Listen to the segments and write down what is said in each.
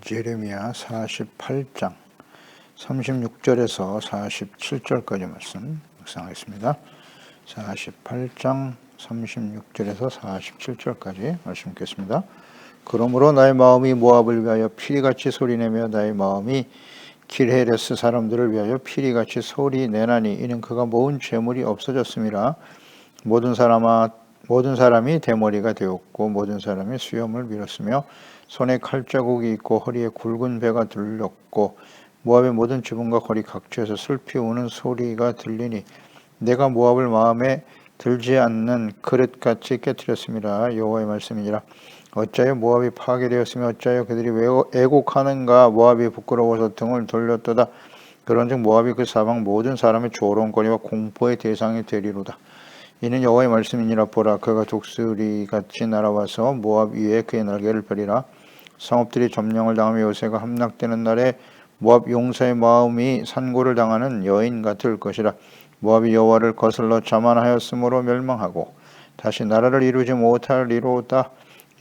예레미야 48장 36절에서 47절까지 말씀 묵상하겠습니다. 48장 36절에서 47절까지 말씀 읽겠습니다. 그러므로 나의 마음이 모압을 위하여 피리같이 소리내며 나의 마음이 길헤레스 사람들을 위하여 피리같이 소리내나니 이는 그가 모은 재물이 없어졌음이라. 모든 사람이 대머리가 되었고 모든 사람이 수염을 밀었으며 손에 칼자국이 있고 허리에 굵은 배가 들렸고 모압의 모든 지붕과 거리 각지에서 슬피 우는 소리가 들리니 내가 모압을 마음에 들지 않는 그릇같이 깨뜨렸습니다. 여호와의 말씀이니라. 어찌하여 모압이 파괴되었으며 어찌하여 그들이 애곡하는가. 모압이 부끄러워서 등을 돌렸도다. 그런즉 모압이 그 사방 모든 사람의 조롱거리와 공포의 대상이 되리로다. 이는 여호와의 말씀이니라. 보라, 그가 독수리같이 날아와서 모압 위에 그의 날개를 펴리라. 성읍들이 점령을 당하며 요새가 함락되는 날에 모압 용사의 마음이 산고를 당하는 여인 같을 것이라. 모압이 여호와를 거슬러 자만하였으므로 멸망하고 다시 나라를 이루지 못하리로다.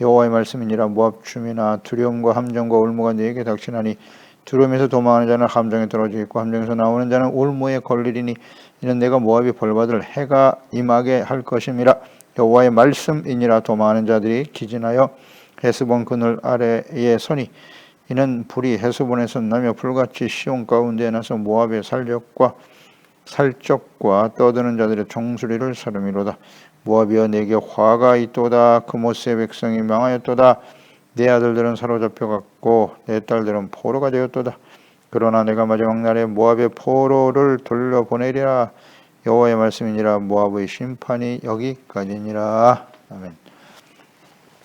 여호와의 말씀이니라. 모압 주민아, 두려움과 함정과 올무가 네게 닥치나니 두려움에서 도망하는 자는 함정에 떨어지겠고 함정에서 나오는 자는 올무에 걸리리니 이는 내가 모압이 벌받을 해가 임하게 할 것임이라. 여호와의 말씀이니라. 도망하는 자들이 기진하여 헤스본 그늘 아래에 서니 이는 불이 헤스본에서 나며 불같이 시온 가운데에 나서 모압의 살적과 떠드는 자들의 종소리를 사름이로다. 모압이여, 내게 화가 있도다. 그모스의 백성이 망하였도다. 내 아들들은 사로잡혀갔고 내 딸들은 포로가 되었도다. 그러나 내가 마지막 날에 모압의 포로를 돌려보내리라. 여호와의 말씀이니라. 모압의 심판이 여기까지니라. 아멘.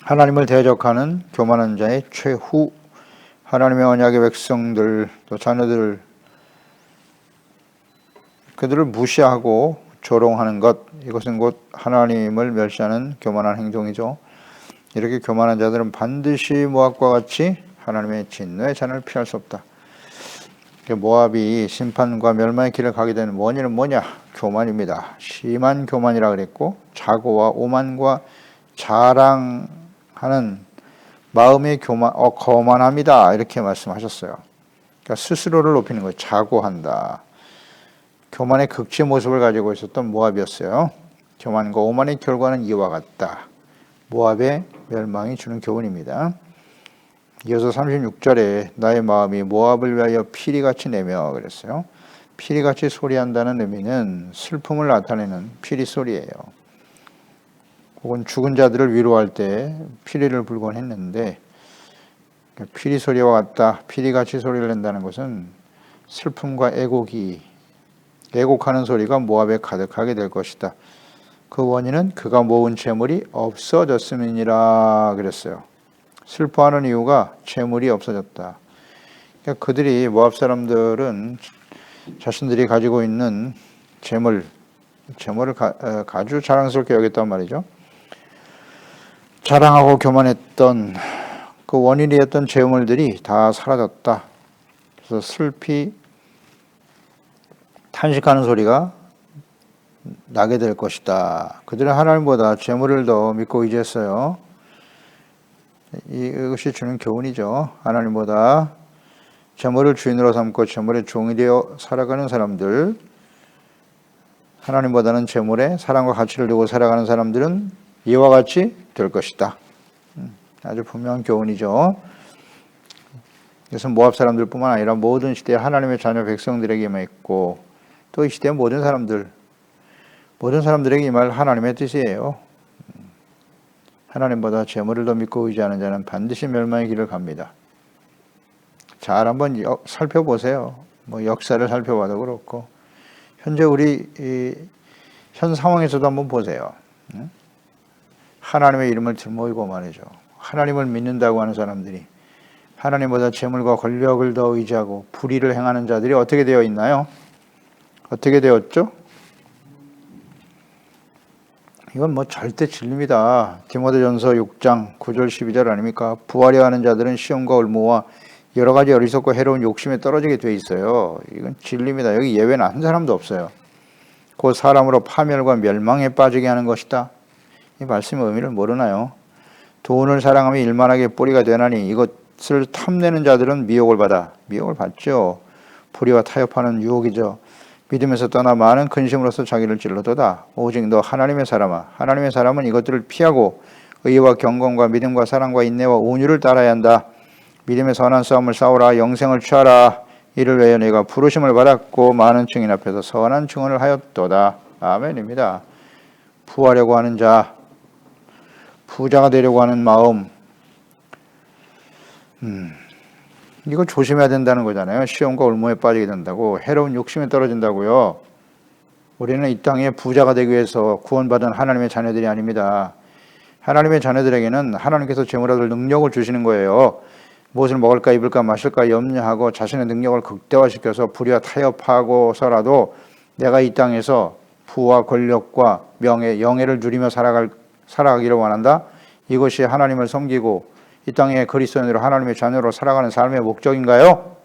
하나님을 대적하는 교만한 자의 최후. 하나님의 언약의 백성들 또 자녀들 그들을 무시하고 조롱하는 것, 이것은 곧 하나님을 멸시하는 교만한 행동이죠. 이렇게 교만한 자들은 반드시 모압과 같이 하나님의 진노의 잔을 피할 수 없다. 모압이 심판과 멸망의 길을 가게 되는 원인은 뭐냐? 교만입니다. 심한 교만이라 그랬고 자고와 오만과 자랑하는 마음의 거만합니다. 이렇게 말씀하셨어요. 그러니까 스스로를 높이는 거예요. 자고한다. 교만의 극치 모습을 가지고 있었던 모압이었어요. 교만과 오만의 결과는 이와 같다. 모압의 멸망이 주는 교훈입니다. 이어서 36절에 나의 마음이 모압을 위하여 피리같이 내며 그랬어요. 피리같이 소리한다는 의미는 슬픔을 나타내는 피리 소리예요. 혹은 죽은 자들을 위로할 때 피리를 불곤 했는데 피리 소리와 같다. 피리같이 소리를 낸다는 것은 슬픔과 애곡하는 소리가 모압에 가득하게 될 것이다. 그 원인은 그가 모은 재물이 없어졌음이니라 그랬어요. 슬퍼하는 이유가 재물이 없어졌다. 그러니까 그들이 모압 사람들은 자신들이 가지고 있는 재물을 아주 자랑스럽게 여겼단 말이죠. 자랑하고 교만했던 그 원인이었던 재물들이 다 사라졌다. 그래서 슬피 탄식하는 소리가 나게 될 것이다. 그들은 하나님보다 재물을 더 믿고 의지했어요. 이것이 주는 교훈이죠. 하나님보다 재물을 주인으로 삼고 재물의 종이 되어 살아가는 사람들, 하나님보다는 재물에 사랑과 가치를 두고 살아가는 사람들은 이와 같이 될 것이다. 아주 분명한 교훈이죠. 그래서 모압 사람들뿐만 아니라 모든 시대의 하나님의 자녀 백성들에게만 있고 또 이 시대의 모든 사람들에게 이 말 하나님의 뜻이에요. 하나님보다 재물을 더 믿고 의지하는 자는 반드시 멸망의 길을 갑니다. 잘 한번 살펴보세요. 역사를 살펴봐도 그렇고 현재 우리 현 상황에서도 한번 보세요. 하나님의 이름을 들모이고 말이죠. 하나님을 믿는다고 하는 사람들이 하나님보다 재물과 권력을 더 의지하고 불의를 행하는 자들이 어떻게 되어 있나요? 어떻게 되었죠? 이건 절대 진리입니다. 디모데전서 6장 9절 12절 아닙니까? 부하려 하는 자들은 시험과 올무와 여러 가지 어리석고 해로운 욕심에 떨어지게 돼 있어요. 이건 진리입니다. 여기 예외는 한 사람도 없어요. 곧 사람으로 파멸과 멸망에 빠지게 하는 것이다. 이 말씀의 의미를 모르나요? 돈을 사랑하며 일만하게 뿌리가 되나니 이것 것을 탐내는 자들은 미혹을 받죠. 불의와 타협하는 유혹이죠. 믿음에서 떠나 많은 근심으로서 자기를 찔러도다. 오직 너 하나님의 사람아, 하나님의 사람은 이것들을 피하고 의와 경건과 믿음과 사랑과 인내와 온유를 따라야 한다. 믿음의 선한 싸움을 싸우라. 영생을 취하라. 이를 위하여 내가 부르심을 받았고 많은 증인 앞에서 선한 증언을 하였도다. 아멘입니다. 부하려고 하는 자, 부자가 되려고 하는 마음, 이거 조심해야 된다는 거잖아요. 시험과 올무에 빠지게 된다고, 해로운 욕심에 떨어진다고요. 우리는 이 땅에 부자가 되기 위해서 구원받은 하나님의 자녀들이 아닙니다. 하나님의 자녀들에게는 하나님께서 재물 얻을 능력을 주시는 거예요. 무엇을 먹을까 입을까 마실까 염려하고 자신의 능력을 극대화시켜서 불의와 타협하고서라도 내가 이 땅에서 부와 권력과 명예, 영예를 누리며 살아가기를 원한다. 이것이 하나님을 섬기고 이 땅에 그리스도인으로 하나님의 자녀로 살아가는 삶의 목적인가요?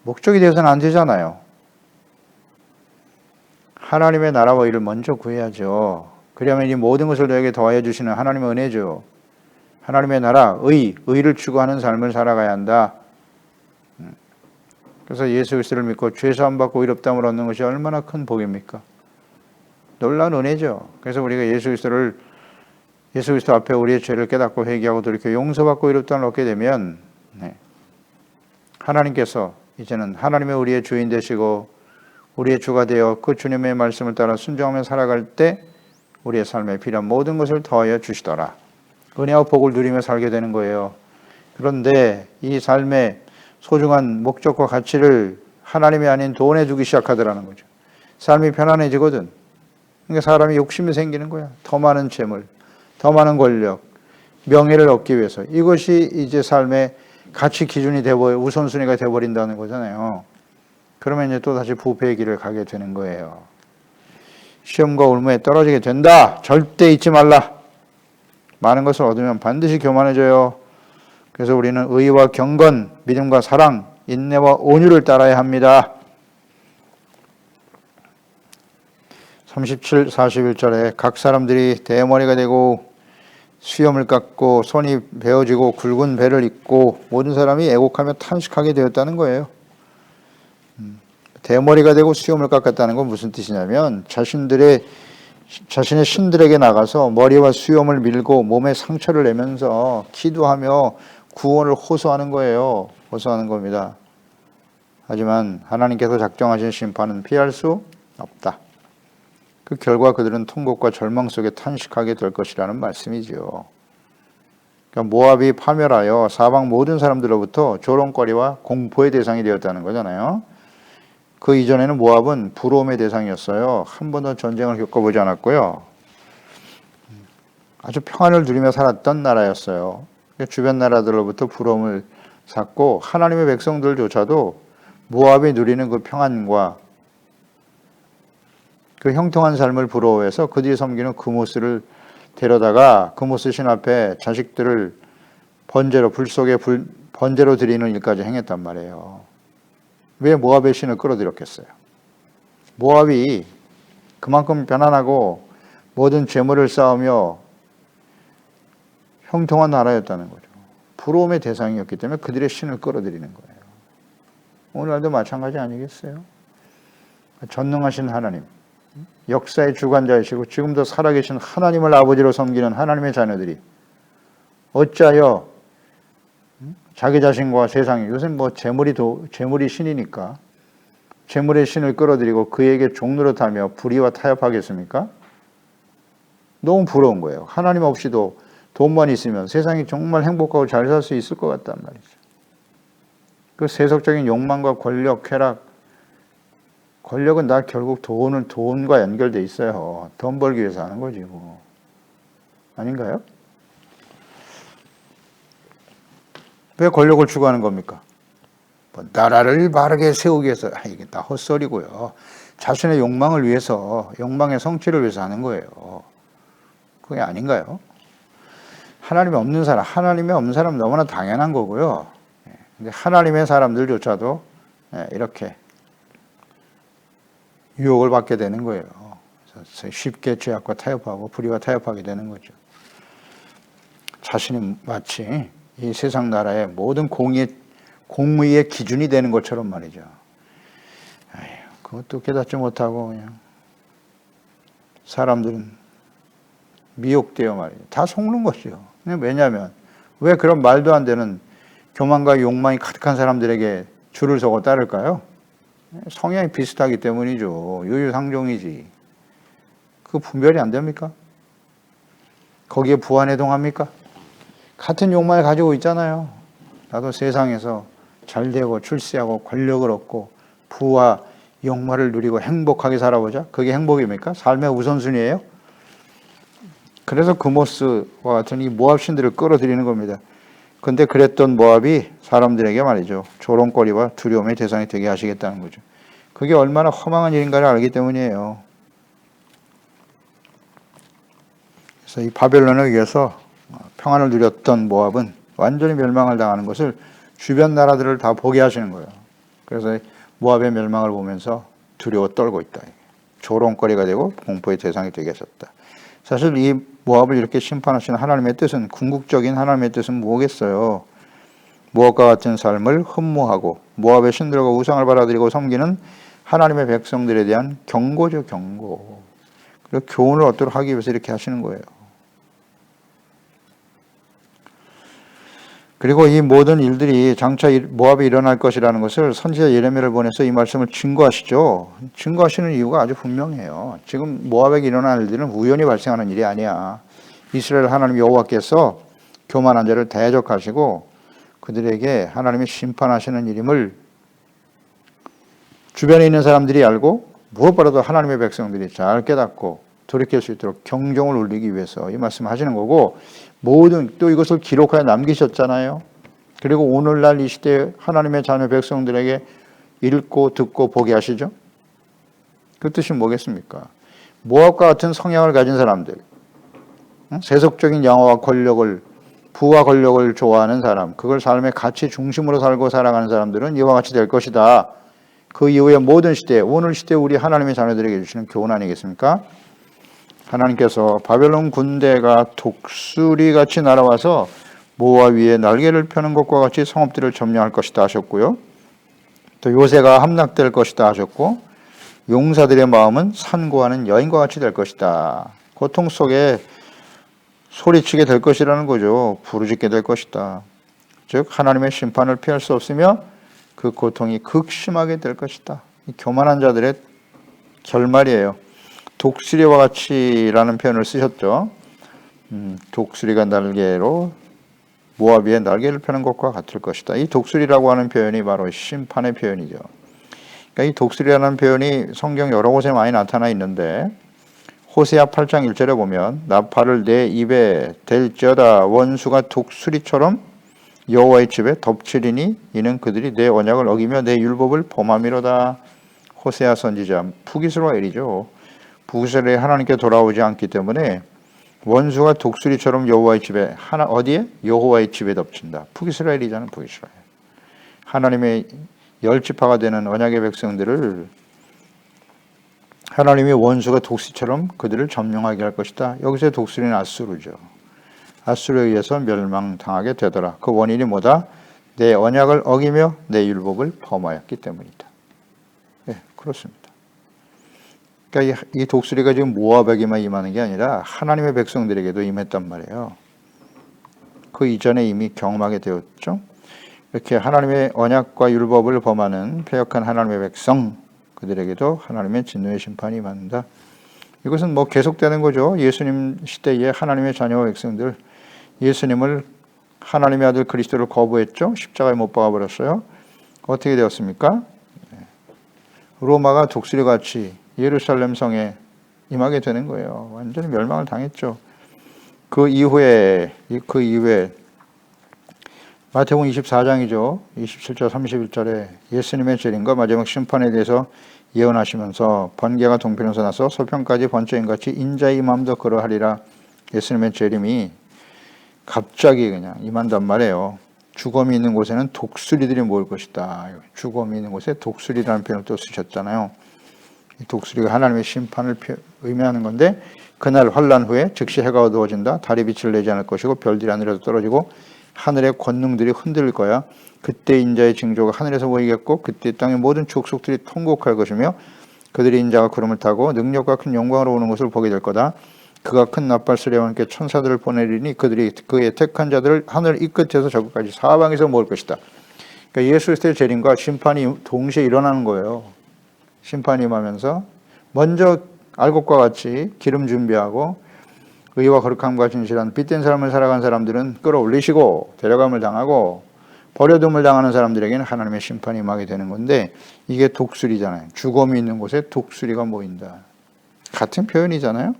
목적이 되어서는 안 되잖아요. 하나님의 나라와 일을 먼저 구해야죠. 그러면 이 모든 것을 너에게 더하여 주시는 하나님의 은혜죠. 하나님의 나라, 의를 추구하는 삶을 살아가야 한다. 그래서 예수 그리스도를 믿고 죄 사함 받고 의롭다함을 얻는 것이 얼마나 큰 복입니까? 놀라운 은혜죠. 그래서 우리가 예수 그리스도 앞에 우리의 죄를 깨닫고 회개하고 돌이켜 용서받고 의롭다함을 얻게 되면 하나님께서 이제는 하나님의 우리의 주인 되시고 우리의 주가 되어 그 주님의 말씀을 따라 순종하며 살아갈 때 우리의 삶에 필요한 모든 것을 더하여 주시더라. 은혜와 복을 누리며 살게 되는 거예요. 그런데 이 삶의 소중한 목적과 가치를 하나님이 아닌 돈에 두기 시작하더라는 거죠. 삶이 편안해지거든. 그러니까 사람이 욕심이 생기는 거야. 더 많은 재물, 더 많은 권력, 명예를 얻기 위해서. 이것이 이제 삶의 가치 기준이 되어버려 우선순위가 되어버린다는 거잖아요. 그러면 이제 또 다시 부패의 길을 가게 되는 거예요. 시험과 올무에 떨어지게 된다. 절대 잊지 말라. 많은 것을 얻으면 반드시 교만해져요. 그래서 우리는 의와 경건, 믿음과 사랑, 인내와 온유를 따라야 합니다. 37, 41절에 각 사람들이 대머리가 되고 수염을 깎고 손이 베어지고 굵은 배를 입고 모든 사람이 애곡하며 탄식하게 되었다는 거예요. 대머리가 되고 수염을 깎았다는 건 무슨 뜻이냐면 자신의 신들에게 나가서 머리와 수염을 밀고 몸에 상처를 내면서 기도하며 구원을 호소하는 거예요. 호소하는 겁니다. 하지만 하나님께서 작정하신 심판은 피할 수 없다. 그 결과 그들은 통곡과 절망 속에 탄식하게 될 것이라는 말씀이죠. 그러니까 모압이 파멸하여 사방 모든 사람들로부터 조롱거리와 공포의 대상이 되었다는 거잖아요. 그 이전에는 모압은 부러움의 대상이었어요. 한 번도 전쟁을 겪어보지 않았고요. 아주 평안을 누리며 살았던 나라였어요. 주변 나라들로부터 부러움을 샀고 하나님의 백성들조차도 모압이 누리는 그 평안과 그 형통한 삶을 부러워해서 그들이 섬기는 그모스를 데려다가 그모스 신 앞에 자식들을 번제로 불 속에 번제로 드리는 일까지 행했단 말이에요. 왜 모압의 신을 끌어들였겠어요? 모압이 그만큼 편안하고 모든 재물을 쌓으며 형통한 나라였다는 거죠. 부러움의 대상이었기 때문에 그들의 신을 끌어들이는 거예요. 오늘날도 마찬가지 아니겠어요? 전능하신 하나님, 역사의 주관자이시고 지금도 살아계신 하나님을 아버지로 섬기는 하나님의 자녀들이 어찌하여 자기 자신과 세상에, 요새 뭐 재물이 신이니까 재물의 신을 끌어들이고 그에게 종노릇 하며 불의와 타협하겠습니까? 너무 부러운 거예요. 하나님 없이도 돈만 있으면 세상이 정말 행복하고 잘 살 수 있을 것 같단 말이죠. 그 세속적인 욕망과 권력, 쾌락, 권력은 다 결국 돈과 연결돼 있어요. 돈 벌기 위해서 하는 거지 뭐. 아닌가요? 왜 권력을 추구하는 겁니까? 뭐 나라를 바르게 세우기 위해서. 이게 다 헛소리고요. 자신의 욕망을 위해서, 욕망의 성취를 위해서 하는 거예요. 그게 아닌가요? 하나님이 없는 사람은 너무나 당연한 거고요. 근데 하나님의 사람들조차도 이렇게 유혹을 받게 되는 거예요. 그래서 쉽게 죄악과 타협하고 불의와 타협하게 되는 거죠. 자신이 마치 이 세상 나라의 모든 공의의 기준이 되는 것처럼 말이죠. 아휴, 그것도 깨닫지 못하고 그냥 사람들은 미혹되어 말이죠. 다 속는 것이요. 왜냐하면 왜 그런 말도 안 되는 교만과 욕망이 가득한 사람들에게 줄을 서고 따를까요? 성향이 비슷하기 때문이죠. 유유상종이지. 그 분별이 안 됩니까? 거기에 부안해동합니까? 같은 욕망을 가지고 있잖아요. 나도 세상에서 잘 되고 출세하고 권력을 얻고 부와 영화를 누리고 행복하게 살아보자. 그게 행복입니까? 삶의 우선순위예요? 그래서 그모스와 같은 이 모압 신들을 끌어들이는 겁니다. 근데 그랬던 모압이 사람들에게 말이죠. 조롱거리와 두려움의 대상이 되게 하시겠다는 거죠. 그게 얼마나 허망한 일인가를 알기 때문이에요. 그래서 이 바벨론에 의해서 평안을 누렸던 모압은 완전히 멸망을 당하는 것을 주변 나라들을 다 보게 하시는 거예요. 그래서 모압의 멸망을 보면서 두려워 떨고 있다. 조롱거리가 되고 공포의 대상이 되게 하셨다. 사실 이 모압을 이렇게 심판하시는 하나님의 뜻은, 궁극적인 하나님의 뜻은 뭐겠어요? 모압과 같은 삶을 흠모하고 모압의 신들과 우상을 받아들이고 섬기는 하나님의 백성들에 대한 경고죠, 경고. 그리고 교훈을 얻도록 하기 위해서 이렇게 하시는 거예요. 그리고 이 모든 일들이 장차 모압에 일어날 것이라는 것을 선지자 예레미야를 보내서 이 말씀을 증거하시죠. 증거하시는 이유가 아주 분명해요. 지금 모압에 일어날 일들은 우연히 발생하는 일이 아니야. 이스라엘 하나님 여호와께서 교만한 자를 대적하시고 그들에게 하나님이 심판하시는 일임을 주변에 있는 사람들이 알고 무엇보다도 하나님의 백성들이 잘 깨닫고 돌이킬 수 있도록 경종을 울리기 위해서 이 말씀을 하시는 거고, 모든 또 이것을 기록하여 남기셨잖아요. 그리고 오늘날 이 시대에 하나님의 자녀 백성들에게 읽고 듣고 보게 하시죠. 그 뜻이 뭐겠습니까? 모압과 같은 성향을 가진 사람들, 세속적인 영화와 권력을, 부와 권력을 좋아하는 사람, 그걸 삶의 가치 중심으로 살고 살아가는 사람들은 이와 같이 될 것이다. 그 이후에 모든 시대, 오늘 시대 우리 하나님의 자녀들에게 주시는 교훈 아니겠습니까? 하나님께서 바벨론 군대가 독수리같이 날아와서 모압 위에 날개를 펴는 것과 같이 성읍들을 점령할 것이다 하셨고요. 또 요새가 함락될 것이다 하셨고, 용사들의 마음은 산고하는 여인과 같이 될 것이다. 고통 속에 소리치게 될 것이라는 거죠. 부르짖게 될 것이다. 즉 하나님의 심판을 피할 수 없으며 그 고통이 극심하게 될 것이다. 이 교만한 자들의 결말이에요. 독수리와 같이라는 표현을 쓰셨죠. 독수리가 날개로 모압 위에 날개를 펴는 것과 같을 것이다. 이 독수리라고 하는 표현이 바로 심판의 표현이죠. 그러니까 이 독수리라는 표현이 성경 여러 곳에 많이 나타나 있는데, 호세아 8장 1절에 보면 나팔을 내 입에 댈지어다 원수가 독수리처럼 여호와의 집에 덮치리니 이는 그들이 내 언약을 어기며 내 율법을 범함이로다. 호세아 선지자 북이스라엘이죠. 북이스라엘이 하나님께 돌아오지 않기 때문에 원수가 독수리처럼 여호와의 집에, 어디에? 여호와의 집에 덮친다. 북이스라엘이잖아요. 북이스라엘. 하나님의 열지파가 되는 언약의 백성들을 하나님이 원수가 독수리처럼 그들을 점령하게 할 것이다. 여기서의 독수리는 아수르죠. 아수르에 의해서 멸망당하게 되더라. 그 원인이 뭐다? 내 언약을 어기며 내 율법을 범하였기 때문이다. 네, 그렇습니다. 그러니까 이 독수리가 지금 모압에게만 임하는 게 아니라 하나님의 백성들에게도 임했단 말이에요. 그 이전에 이미 경험하게 되었죠. 이렇게 하나님의 언약과 율법을 범하는 패역한 하나님의 백성, 그들에게도 하나님의 진노의 심판이 임한다. 이것은 뭐 계속되는 거죠. 예수님 시대에 하나님의 자녀와 백성들, 예수님을, 하나님의 아들 그리스도를 거부했죠. 십자가에 못 박아버렸어요. 어떻게 되었습니까? 로마가 독수리같이 예루살렘 성에 임하게 되는 거예요. 완전히 멸망을 당했죠. 그 이후에 마태복음 24장이죠. 27절 31절에 예수님의 재림과 마지막 심판에 대해서 예언하시면서 번개가 동편에서 나서 서편까지 번쩍임같이 인자의 임함도 그러하리라. 예수님의 재림이 갑자기 그냥 임한단 말이에요. 죽음이 있는 곳에는 독수리들이 모일 것이다. 죽음이 있는 곳에 독수리라는 표현을 또 쓰셨잖아요. 이 독수리가 하나님의 심판을 의미하는 건데, 그날 환란 후에 즉시 해가 어두워진다. 달이 빛을 내지 않을 것이고 별들이 하늘에서 떨어지고 하늘의 권능들이 흔들릴 거야. 그때 인자의 징조가 하늘에서 보이겠고 그때 땅의 모든 족속들이 통곡할 것이며 그들이 인자가 구름을 타고 능력과 큰 영광으로 오는 것을 보게 될 거다. 그가 큰 나팔 소리와 함께 천사들을 보내리니 그들이 그의 택한 자들을 하늘 이 끝에서 저 끝까지 사방에서 모을 것이다. 그러니까 예수 그리스도의 재림과 심판이 동시에 일어나는 거예요. 심판이 임하면서 먼저 알곡과 같이 기름 준비하고 의와 거룩함과 진실한 빛된 삶을 살아간 사람들은 끌어올리시고 데려감을 당하고 버려둠을 당하는 사람들에게는 하나님의 심판이 임하게 되는 건데 이게 독수리잖아요. 죽음이 있는 곳에 독수리가 모인다. 같은 표현이잖아요.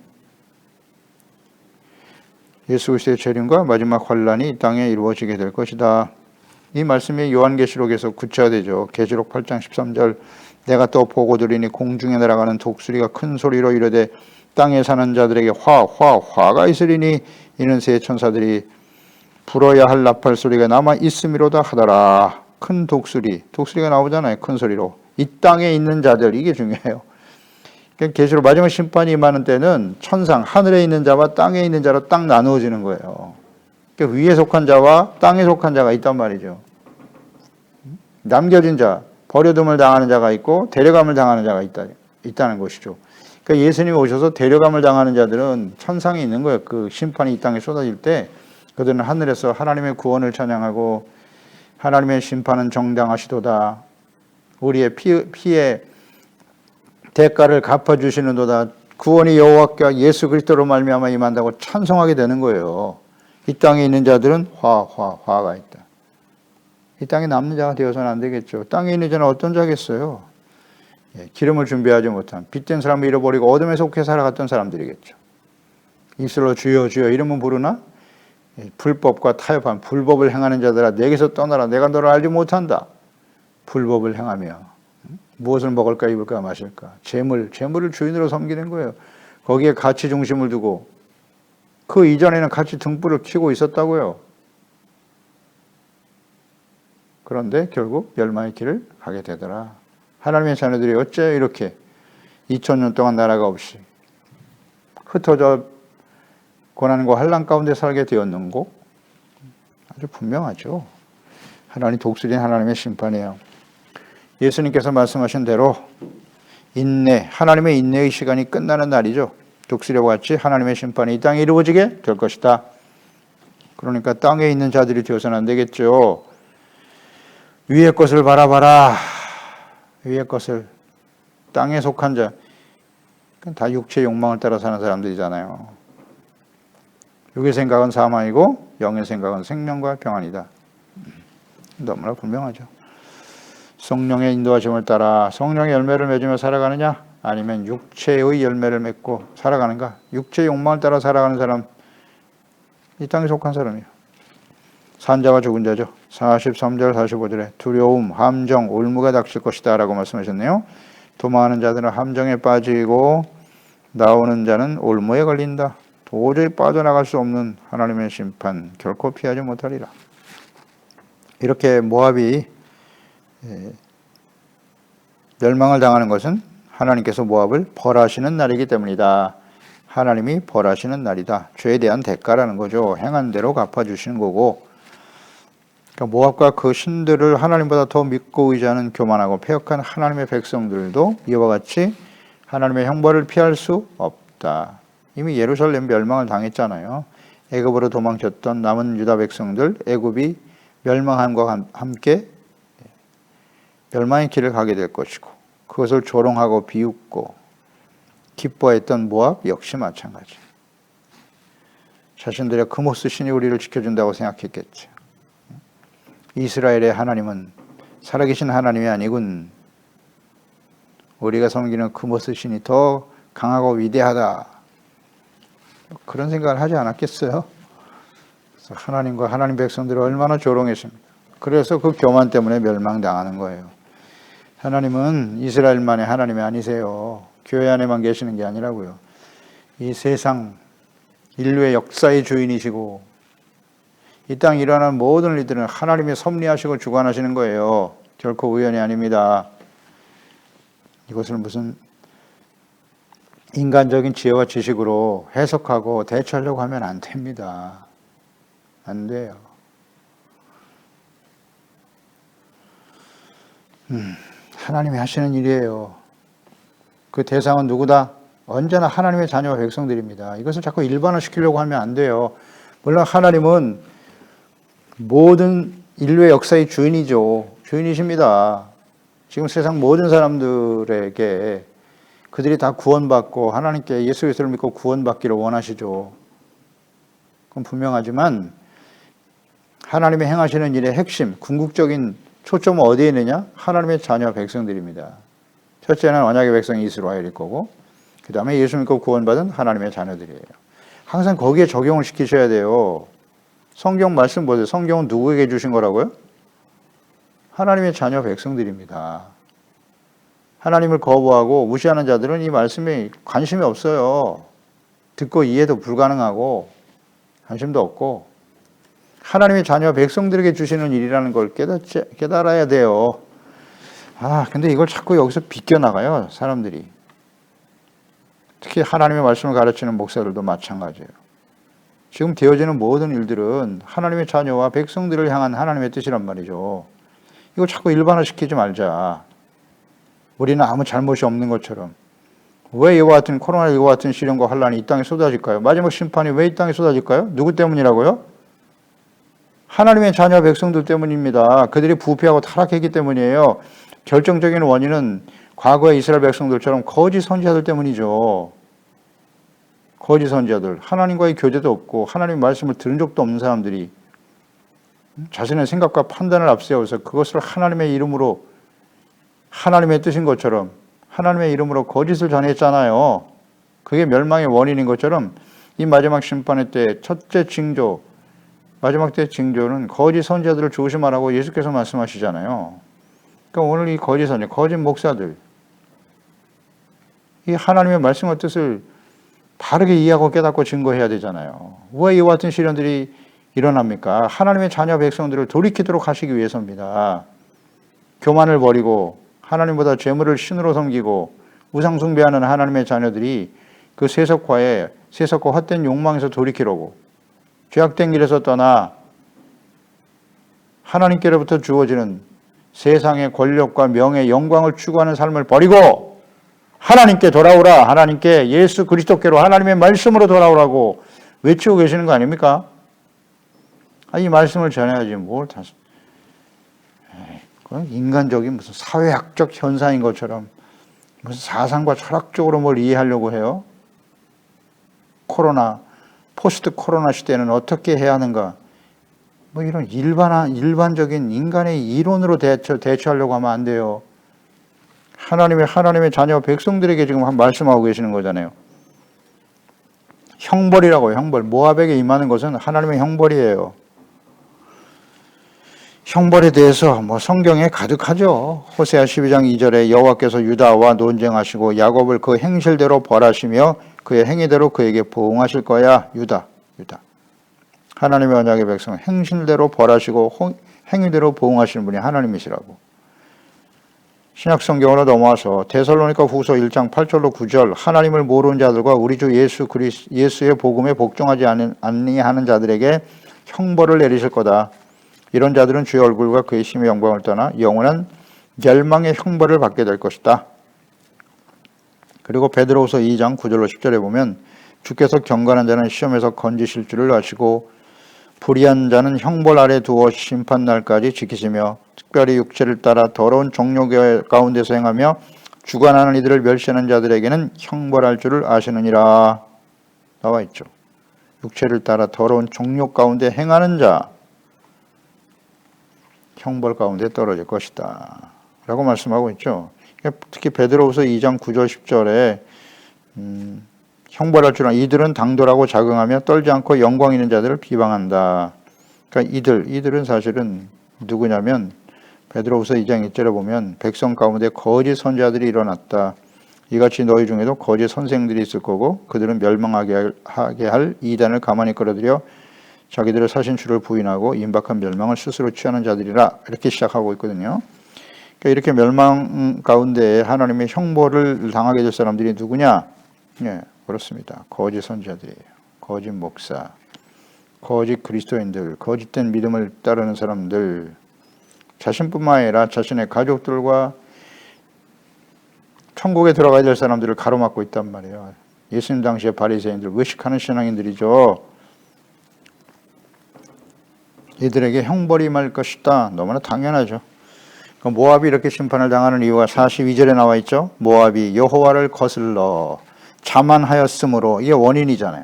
예수 그리스도의 재림과 마지막 환란이 이 땅에 이루어지게 될 것이다. 이 말씀이 요한계시록에서 구체화되죠. 계시록 8장 13절 내가 또 보고 들으니 공중에 날아가는 독수리가 큰 소리로 이르되 땅에 사는 자들에게 화가 있으리니 이는 새 천사들이 불어야 할 나팔 소리가 남아 있음이로다 하더라. 큰 독수리가 나오잖아요. 큰 소리로. 이 땅에 있는 자들, 이게 중요해요. 계시록 마지막 심판이 임하는 때는 천상, 하늘에 있는 자와 땅에 있는 자로 딱 나누어지는 거예요. 그러니까 위에 속한 자와 땅에 속한 자가 있단 말이죠. 남겨진 자, 버려둠을 당하는 자가 있고 데려감을 당하는 자가 있다는 것이죠. 그러니까 예수님이 오셔서 데려감을 당하는 자들은 천상에 있는 거예요. 그 심판이 이 땅에 쏟아질 때 그들은 하늘에서 하나님의 구원을 찬양하고 하나님의 심판은 정당하시도다. 우리의 피의 대가를 갚아주시는도다. 구원이 여호와께 예수 그리스도로 말미암아 임한다고 찬송하게 되는 거예요. 이 땅에 있는 자들은 화가 있다. 이 땅에 남는 자가 되어서는 안 되겠죠. 땅에 있는 자는 어떤 자겠어요? 기름을 준비하지 못한 빛된 사람을 잃어버리고 어둠에 속해 살아갔던 사람들이겠죠. 입술로 주여 주여 이름은 부르나 불법과 타협한 불법을 행하는 자들아 내게서 떠나라. 내가 너를 알지 못한다. 불법을 행하며 무엇을 먹을까 입을까 마실까 재물을 주인으로 섬기는 거예요. 거기에 가치 중심을 두고 그 이전에는 가치 등불을 켜고 있었다고요. 그런데 결국 멸망의 길을 가게 되더라. 하나님의 자녀들이 어째 이렇게 2000년 동안 나라가 없이 흩어져 고난과 환난 가운데 살게 되었는고? 아주 분명하죠. 하나님 독수리는 하나님의 심판이에요. 예수님께서 말씀하신 대로 하나님의 인내의 시간이 끝나는 날이죠. 독수리와 같이 하나님의 심판이 이 땅에 이루어지게 될 것이다. 그러니까 땅에 있는 자들이 되어서는 안 되겠죠. 위의 것을 바라봐라. 위의 것을. 땅에 속한 자. 다 육체의 욕망을 따라 사는 사람들이잖아요. 육의 생각은 사망이고 영의 생각은 생명과 평안이다. 너무나 분명하죠. 성령의 인도하심을 따라 성령의 열매를 맺으며 살아가느냐 아니면 육체의 열매를 맺고 살아가는가. 육체의 욕망을 따라 살아가는 사람 이 땅에 속한 사람이에요. 산자와 죽은 자죠. 43절 45절에 두려움, 함정, 올무가 닥칠 것이다 라고 말씀하셨네요. 도망하는 자들은 함정에 빠지고 나오는 자는 올무에 걸린다. 도저히 빠져나갈 수 없는 하나님의 심판 결코 피하지 못하리라. 이렇게 모압이 멸망을 당하는 것은 하나님께서 모압을 벌하시는 날이기 때문이다. 하나님이 벌하시는 날이다. 죄에 대한 대가라는 거죠. 행한 대로 갚아주시는 거고, 그러니까 모압과 그 신들을 하나님보다 더 믿고 의지하는 교만하고 패역한 하나님의 백성들도 이와 같이 하나님의 형벌을 피할 수 없다. 이미 예루살렘 멸망을 당했잖아요. 애굽으로 도망쳤던 남은 유다 백성들, 애굽이 멸망함과 함께 멸망의 길을 가게 될 것이고, 그것을 조롱하고 비웃고 기뻐했던 모압 역시 마찬가지. 자신들의 그모스 신이 우리를 지켜준다고 생각했겠죠. 이스라엘의 하나님은 살아계신 하나님이 아니군. 우리가 섬기는 그모스 신이 더 강하고 위대하다. 그런 생각을 하지 않았겠어요? 그래서 하나님과 하나님 백성들을 얼마나 조롱했습니다. 그래서 그 교만 때문에 멸망당하는 거예요. 하나님은 이스라엘만의 하나님이 아니세요. 교회 안에만 계시는 게 아니라고요. 이 세상 인류의 역사의 주인이시고 이 땅 일어나는 모든 일들은 하나님이 섭리하시고 주관하시는 거예요. 결코 우연이 아닙니다. 이것을 무슨 인간적인 지혜와 지식으로 해석하고 대처하려고 하면 안 됩니다. 안 돼요. 하나님이 하시는 일이에요. 그 대상은 누구다? 언제나 하나님의 자녀와 백성들입니다. 이것을 자꾸 일반화시키려고 하면 안 돼요. 물론 하나님은 모든 인류의 역사의 주인이죠. 주인이십니다. 지금 세상 모든 사람들에게 그들이 다 구원받고 하나님께 예수 그리스도를 믿고 구원받기를 원하시죠. 그건 분명하지만 하나님의 행하시는 일의 핵심, 궁극적인 초점은 어디에 있느냐? 하나님의 자녀와 백성들입니다. 첫째는 언약의 백성이 이스라엘일 거고, 그 다음에 예수 믿고 구원받은 하나님의 자녀들이에요. 항상 거기에 적용을 시키셔야 돼요. 성경 말씀 보세요. 성경은 누구에게 주신 거라고요? 하나님의 자녀 백성들입니다. 하나님을 거부하고 무시하는 자들은 이 말씀에 관심이 없어요. 듣고 이해도 불가능하고 관심도 없고, 하나님의 자녀 백성들에게 주시는 일이라는 걸 깨달아야 돼요. 근데 이걸 자꾸 여기서 비껴나가요, 사람들이. 특히 하나님의 말씀을 가르치는 목사들도 마찬가지예요. 지금 되어지는 모든 일들은 하나님의 자녀와 백성들을 향한 하나님의 뜻이란 말이죠. 이거 자꾸 일반화시키지 말자. 우리는 아무 잘못이 없는 것처럼. 왜 이와 같은 코로나19 같은 시련과 환란이 이 땅에 쏟아질까요? 마지막 심판이 왜 이 땅에 쏟아질까요? 누구 때문이라고요? 하나님의 자녀 백성들 때문입니다. 그들이 부패하고 타락했기 때문이에요. 결정적인 원인은 과거의 이스라엘 백성들처럼 거짓 선지자들 때문이죠. 거짓 선지자들, 하나님과의 교제도 없고 하나님의 말씀을 들은 적도 없는 사람들이 자신의 생각과 판단을 앞세워서 그것을 하나님의 이름으로, 하나님의 뜻인 것처럼 하나님의 이름으로 거짓을 전했잖아요. 그게 멸망의 원인인 것처럼 이 마지막 심판의 때 첫째 징조, 마지막 때 징조는 거짓 선지자들을 조심하라고 예수께서 말씀하시잖아요. 그러니까 오늘 이 거짓 선지자, 거짓 목사들, 이 하나님의 말씀과 뜻을 바르게 이해하고 깨닫고 증거해야 되잖아요. 왜 이와 같은 시련들이 일어납니까? 하나님의 자녀 백성들을 돌이키도록 하시기 위해서입니다. 교만을 버리고 하나님보다 재물을 신으로 섬기고 우상 숭배하는 하나님의 자녀들이 그 세속과 헛된 욕망에서 돌이키려고 죄악된 길에서 떠나 하나님께로부터 주어지는 세상의 권력과 명예, 영광을 추구하는 삶을 버리고 하나님께 돌아오라, 하나님께 예수 그리스도께로 하나님의 말씀으로 돌아오라고 외치고 계시는 거 아닙니까? 이 말씀을 전해야지 뭘 다시. 그건 인간적인 무슨 사회학적 현상인 것처럼 무슨 사상과 철학적으로 뭘 이해하려고 해요? 포스트 코로나 시대는 어떻게 해야 하는가? 이런 일반적인 인간의 이론으로 대처하려고 하면 안 돼요. 하나님의 자녀 백성들에게 지금 말씀하고 계시는 거잖아요. 형벌이라고요, 형벌. 모압에게 임하는 것은 하나님의 형벌이에요. 형벌에 대해서 성경에 가득하죠. 호세아 12장 2절에 여호와께서 유다와 논쟁하시고 야곱을 그 행실대로 벌하시며 그의 행위대로 그에게 보응하실 거야. 유다. 하나님의 언약의 백성은 행실대로 벌하시고 행위대로 보응하시는 분이 하나님이시라고. 신약 성경으로 넘어와서 데살로니가 후서 1장 8절로 9절, 하나님을 모르는 자들과 우리 주 예수의 복음에 복종하지 아니하는 자들에게 형벌을 내리실 거다. 이런 자들은 주의 얼굴과 그의 심의 영광을 떠나 영원한 멸망의 형벌을 받게 될 것이다. 그리고 베드로후서 2장 9절로 10절에 보면 주께서 경건한 자는 시험에서 건지실 줄을 아시고 불의한 자는 형벌 아래 두어 심판날까지 지키시며 특별히 육체를 따라 더러운 종교 가운데서 행하며 주관하는 이들을 멸시하는 자들에게는 형벌할 줄을 아시느니라. 나와 있죠. 육체를 따라 더러운 종교 가운데 행하는 자 형벌 가운데 떨어질 것이다 라고 말씀하고 있죠. 특히 베드로후서 2장 9절 10절에 형벌할 줄은 이들은 당돌하고 자긍하며 떨지 않고 영광 있는 자들을 비방한다. 그러니까 이들은 사실은 누구냐면 베드로후서 2장 1절에 보면 백성 가운데 거짓 선지자들이 일어났다. 이같이 너희 중에도 거짓 선생들이 있을 거고 그들은 멸망하게 할 이단을 가만히 끌어들여 자기들의 사신 주를 부인하고 임박한 멸망을 스스로 취하는 자들이라 이렇게 시작하고 있거든요. 그러니까 이렇게 멸망 가운데 하나님의 형벌을 당하게 될 사람들이 누구냐? 그렇습니다. 거짓 선지자들이에요. 거짓 목사, 거짓 그리스도인들, 거짓된 믿음을 따르는 사람들, 자신뿐만 아니라 자신의 가족들과 천국에 들어가야 될 사람들을 가로막고 있단 말이에요. 예수님 당시에 바리새인들, 의식하는 신앙인들이죠. 이들에게 형벌이 임할 것이다. 너무나 당연하죠. 모압이 이렇게 심판을 당하는 이유가 42절에 나와 있죠. 모압이 여호와를 거슬러 자만하였으므로, 이게 원인이잖아요.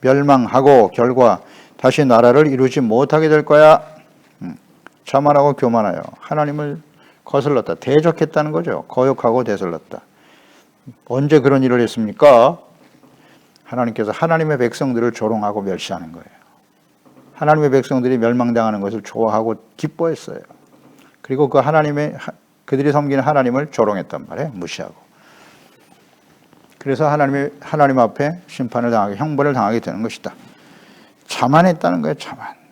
멸망하고 결과 다시 나라를 이루지 못하게 될 거야. 자만하고 교만하여 하나님을 거슬렀다. 대적했다는 거죠. 거역하고 대슬렀다. 언제 그런 일을 했습니까? 하나님께서 하나님의 백성들을 조롱하고 멸시하는 거예요. 하나님의 백성들이 멸망당하는 것을 좋아하고 기뻐했어요. 그리고 그들이 섬기는 하나님을 조롱했단 말이에요. 무시하고. 그래서 하나님 앞에 심판을 당하게, 형벌을 당하게 되는 것이다. 자만했다는 거예요. 자만.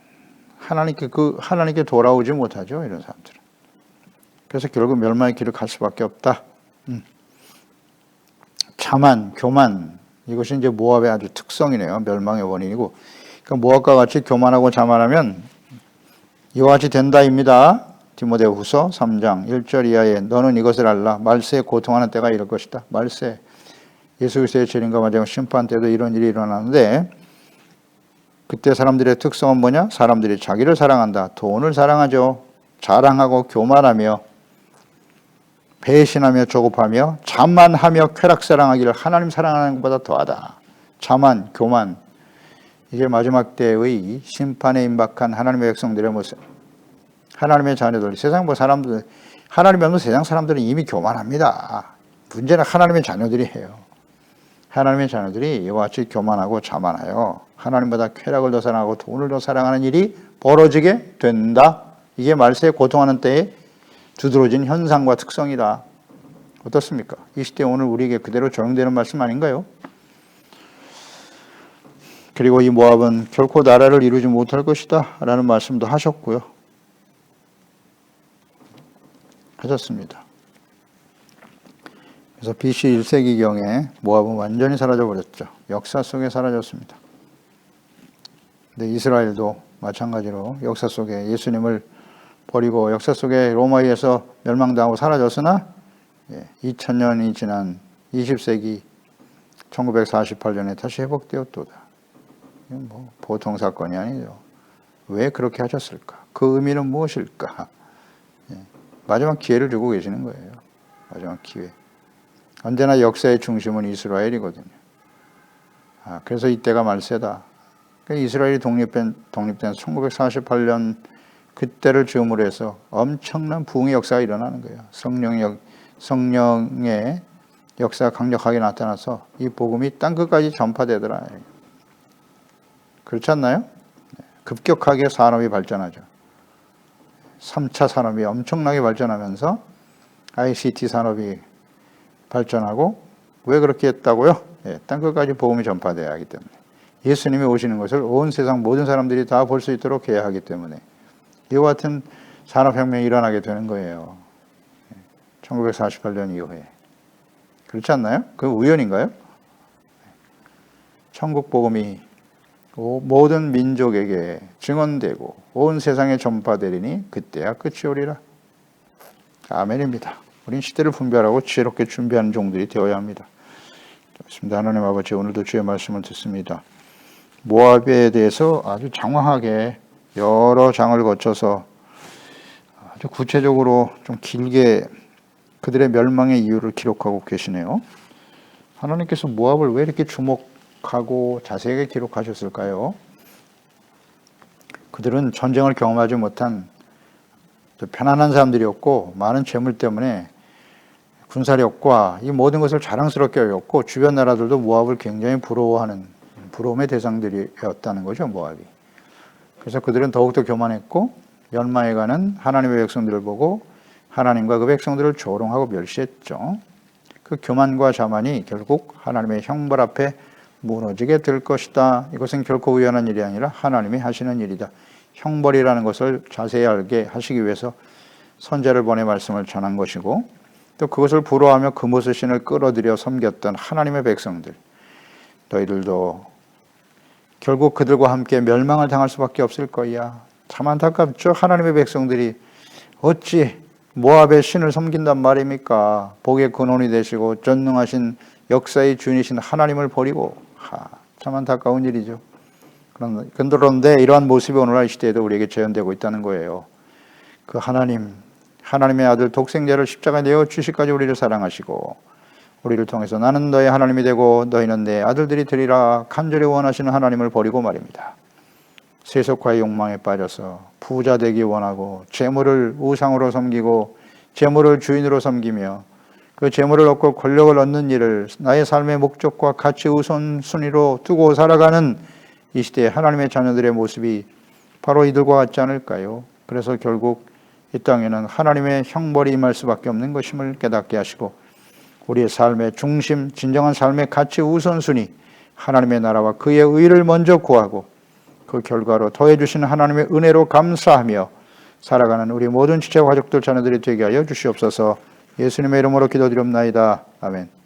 하나님께 돌아오지 못하죠. 이런 사람들은. 그래서 결국 멸망의 길을 갈 수밖에 없다. 자만, 교만, 이것이 이제 모압의 아주 특성이네요. 멸망의 원인이고. 그러니까 모압과 같이 교만하고 자만하면 이와 같이 된다입니다. 디모데후서 3장 1절 이하에 너는 이것을 알라. 말세에 고통하는 때가 이럴 것이다. 말세. 예수 그리스도의 재림과 마지막 심판 때도 이런 일이 일어나는데, 그때 사람들의 특성은 뭐냐? 사람들이 자기를 사랑한다. 돈을 사랑하죠. 자랑하고 교만하며 배신하며 조급하며 자만하며 쾌락사랑하기를 하나님 사랑하는 것보다 더하다. 자만, 교만. 이게 마지막 때의 심판에 임박한 하나님의 백성들의 모습. 하나님의 자녀들, 세상 사람들, 하나님이 없는 세상 사람들은 이미 교만합니다. 문제는 하나님의 자녀들이 해요. 하나님의 자녀들이 이와 같이 교만하고 자만하여 하나님보다 쾌락을 더 사랑하고 돈을 더 사랑하는 일이 벌어지게 된다. 이게 말세에 고통하는 때에 두드러진 현상과 특성이다. 어떻습니까? 이 시대 오늘 우리에게 그대로 적용되는 말씀 아닌가요? 그리고 이 모압은 결코 나라를 이루지 못할 것이다 라는 말씀도 하셨고요. 하셨습니다. 그래서 BC 1세기경에 모압은 완전히 사라져버렸죠. 역사 속에 사라졌습니다. 근데 이스라엘도 마찬가지로 역사 속에 예수님을 버리고 역사 속에 로마에 의해서 멸망당하고 사라졌으나 2000년이 지난 20세기 1948년에 다시 회복되었도다. 이건 보통 사건이 아니죠. 왜 그렇게 하셨을까? 그 의미는 무엇일까? 마지막 기회를 주고 계시는 거예요. 마지막 기회. 언제나 역사의 중심은 이스라엘이거든요. 그래서 이때가 말세다. 이스라엘이 독립된 1948년 그때를 즈음으로 해서 엄청난 부흥의 역사가 일어나는 거예요. 성령의 역사가 강력하게 나타나서 이 복음이 땅끝까지 전파되더라. 그렇지 않나요? 급격하게 산업이 발전하죠. 3차 산업이 엄청나게 발전하면서 ICT 산업이 발전하고, 왜 그렇게 했다고요? 땅끝까지 복음이 전파되어야 하기 때문에, 예수님이 오시는 것을 온 세상 모든 사람들이 다 볼 수 있도록 해야 하기 때문에 이와 같은 산업혁명이 일어나게 되는 거예요. 1948년 이후에. 그렇지 않나요? 그 우연인가요? 천국 복음이 모든 민족에게 증언되고 온 세상에 전파되리니 그때야 끝이 오리라. 아멘입니다. 우린 시대를 분별하고 지혜롭게 준비하는 종들이 되어야 합니다. 좋습니다. 하나님 아버지, 오늘도 주의 말씀을 듣습니다. 모압에 대해서 아주 장황하게 여러 장을 거쳐서 아주 구체적으로 좀 길게 그들의 멸망의 이유를 기록하고 계시네요. 하나님께서 모압을 왜 이렇게 주목하고 자세하게 기록하셨을까요? 그들은 전쟁을 경험하지 못한 편안한 사람들이었고, 많은 재물 때문에 군사력과 이 모든 것을 자랑스럽게 여겼고, 주변 나라들도 모압을 굉장히 부러워하는 부러움의 대상들이었다는 거죠, 모압이. 그래서 그들은 더욱더 교만했고, 멸망해가는 하나님의 백성들을 보고 하나님과 그 백성들을 조롱하고 멸시했죠. 그 교만과 자만이 결국 하나님의 형벌 앞에 무너지게 될 것이다. 이것은 결코 우연한 일이 아니라 하나님이 하시는 일이다. 형벌이라는 것을 자세히 알게 하시기 위해서 선지자를 보내 말씀을 전한 것이고, 또 그것을 부러워하며 금오스 신을 끌어들여 섬겼던 하나님의 백성들, 너희들도 결국 그들과 함께 멸망을 당할 수밖에 없을 거야. 참 안타깝죠. 하나님의 백성들이 어찌 모압의 신을 섬긴단 말입니까? 복의 근원이 되시고 전능하신 역사의 주인이신 하나님을 버리고, 참 안타까운 일이죠. 그런데 이러한 모습이 오늘날 시대에도 우리에게 재현되고 있다는 거예요. 그 하나님의 아들 독생자를 십자가에 내어 주시기까지 우리를 사랑하시고 우리를 통해서 나는 너의 하나님이 되고 너희는 내 아들들이 되리라 간절히 원하시는 하나님을 버리고 말입니다. 세속화의 욕망에 빠져서 부자 되기 원하고 재물을 우상으로 섬기고 재물을 주인으로 섬기며 그 재물을 얻고 권력을 얻는 일을 나의 삶의 목적과 가치 우선순위로 두고 살아가는 이 시대의 하나님의 자녀들의 모습이 바로 이들과 같지 않을까요? 그래서 결국 이 땅에는 하나님의 형벌이 임할 수밖에 없는 것임을 깨닫게 하시고 우리의 삶의 중심, 진정한 삶의 가치 우선순위, 하나님의 나라와 그의 의를 먼저 구하고 그 결과로 더해 주시는 하나님의 은혜로 감사하며 살아가는 우리 모든 지체와 가족들 자녀들이 되게 하여 주시옵소서. 예수님의 이름으로 기도드립나이다. 아멘.